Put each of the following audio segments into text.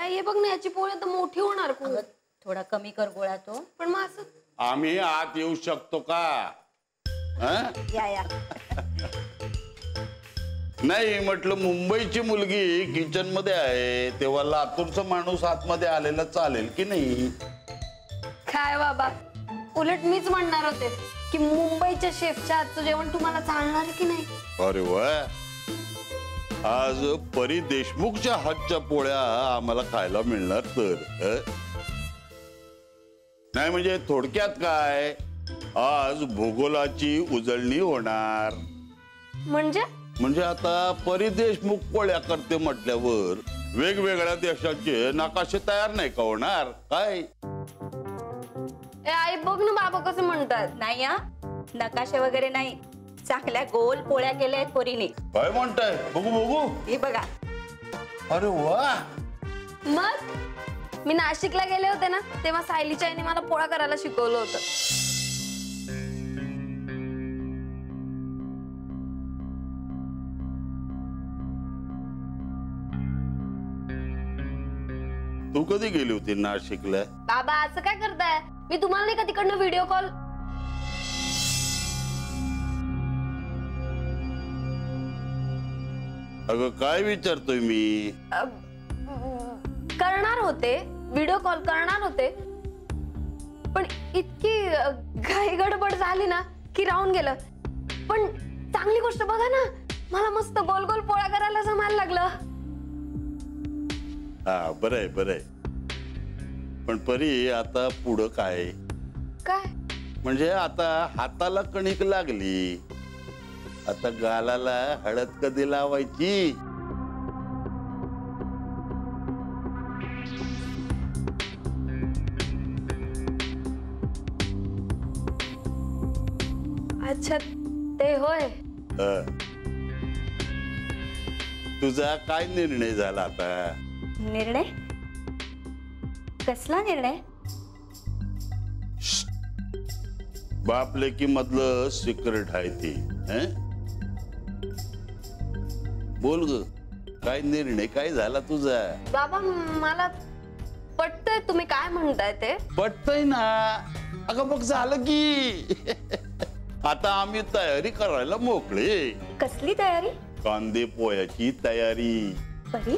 हे बघ ना, याची पोळी आता मोठी होणार खूप. थोडा कमी कर गोळा तो. पण मग असं आम्ही आत येऊ शकतो का? या नाही म्हटलं, मुंबईची मुलगी किचन मध्ये आहे तेव्हा लातूरचा माणूस आतमध्ये आलेला चालेल की नाही? काय बाबा, उलट मीच म्हणणार होते की मुंबईच्या शेफच्या हातचं जेवण तुम्हाला चालणार की नाही. अरे वा, आज परी देशमुखच्या हातच्या पोळ्या आम्हाला खायला मिळणार तर. नाही म्हणजे थोडक्यात काय, आज भूगोलाची उजळणी होणार. म्हणजे आता परी देशमुख पोळ्या करते म्हटल्यावर वेगवेगळ्या देशाचे नकाशे तयार नाही का होणार काय? आई बघ ना बाबा कसं म्हणतात. नाही हा, नकाशे वगैरे नाही, चांगल्या गोल पोळ्या केल्या आहेत पोरीने. काय म्हणताय? बघू बघू. हे बघा. अरे वा. मग मी नाशिकला गेले होते ना, तेव्हा सायलीच्या आईने मला पोळा करायला शिकवलं होतं. तू कधी गेली होती नाशिकला? बाबा असं काय करताय? मी तुम्हाला नाही का तिकडनं व्हिडिओ कॉल. अगं काय विचारतोय मी? करणार होते, व्हिडिओ कॉल करणार होते, पण इतकी घाई गडबड झाली ना की राहून गेलं. पण चांगली गोष्ट बघा ना, मला मस्त गोल गोल पोळ्या करायला जमायला लागलं. हा बरंय बरंय. पण परी आता पुढं काय? काय म्हणजे आता हाताला कणिक लागली, आता गालाला हळद कधी लावायची? अच्छा ते होय. तुझा काय निर्णय झाला आता? निर्णय? कसला निर्णय? बाप लेकी मधलं सिक्रेट आहे ती. बोल ग, काय निर्णय काय झाला तुझा? बाबा मला पटतंय तुम्ही काय म्हणताय ते. पटतंय ना? अगं मग झालं की. आता आम्ही तयारी करायला मोकळे. कसली तयारी? कांदे पोह्याची तयारी. परी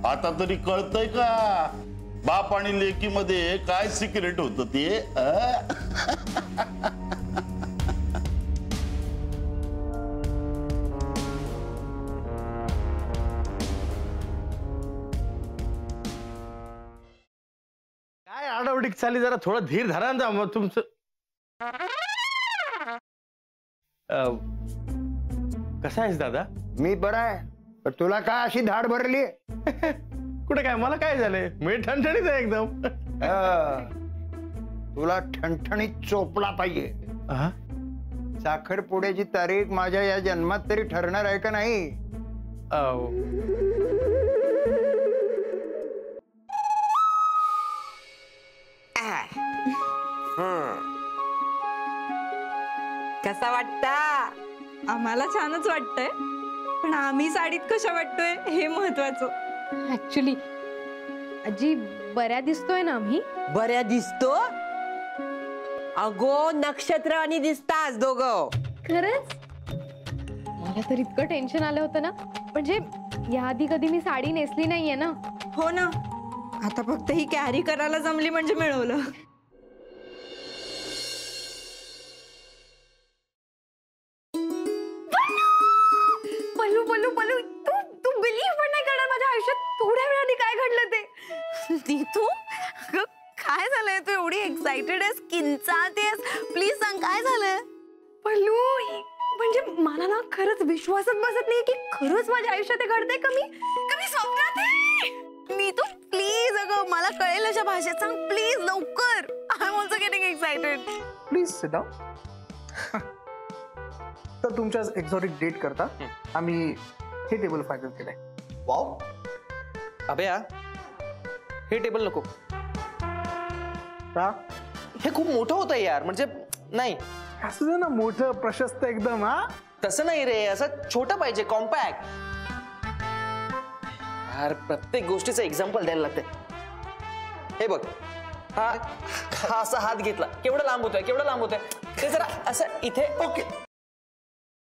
आता तरी कळतंय का बाप आणि लेकी मध्ये काय सिक्रेट होत ते? काय आडावडीक चालली, जरा थोडं धीर धरा ना. मग तुमचं कसं आहेस दादा? मी बरा आहे, पण तुला काय अशी धाड भरली? कुठे काय, मला काय झालंय? मी ठणठणीत आहे एकदम. तुला ठणठणीत चोपला पाहिजे. साखरपुड्याची तारीख माझ्या या जन्मात तरी ठरणार आहे का नाही? कसा वाटता? आम्हाला छानच वाटतंय, पण आम्ही साडीत कशा वाटतोय हे महत्वाचं. ऍक्च्युली आजी बऱ्या दिसतोय ना आम्ही? बऱ्या दिसतो अगो, नक्षत्र आणि दिसतास दोघं. खरंच मला तर इतकं टेन्शन आलं होतं ना, म्हणजे याआधी कधी मी साडी नेसली नाहीये ना. हो ना, आता फक्त ही कॅरी करायला जमली म्हणजे मिळवलं. पल्लू पल्लू पल्लू, तू बिलीव्ह पण नाही करणार, माझ्या आयुष्यात थोड्या वेळाने काय घडलं ते. तू काय झालंय? तू एवढी एक्साइटेड आहेस, किंचाळतेस, प्लीज सांग काय झालंय? पल्लू म्हणजे मला ना खरंच विश्वासच बसत नाही की खरंच माझ्या आयुष्यात घडतंय. कमी स्वप्नात आहे. नीतू प्लीज, अगं मला कळेल अशा भाषेत सांग प्लीज, लवकर. I am also getting excited. Please sit down. तर तुमच्या एक्झॉटिक डेट करता आम्ही हे टेबल फायनल केलंय. वाव अभया, हे टेबल नको. का? हे खूप मोठं होतं यार, म्हणजे नाही असं ना मोठं प्रशस्त एकदम. तसं नाही रे, असं छोटं पाहिजे, कॉम्पॅक्ट. यार प्रत्येक गोष्टीचं एक्झाम्पल द्यायला लागते. हे बघ, हा असा हात घेतला, केवढा लांब होतोय, केवढा लांब होतोय, ते जरा असं इथे. ओके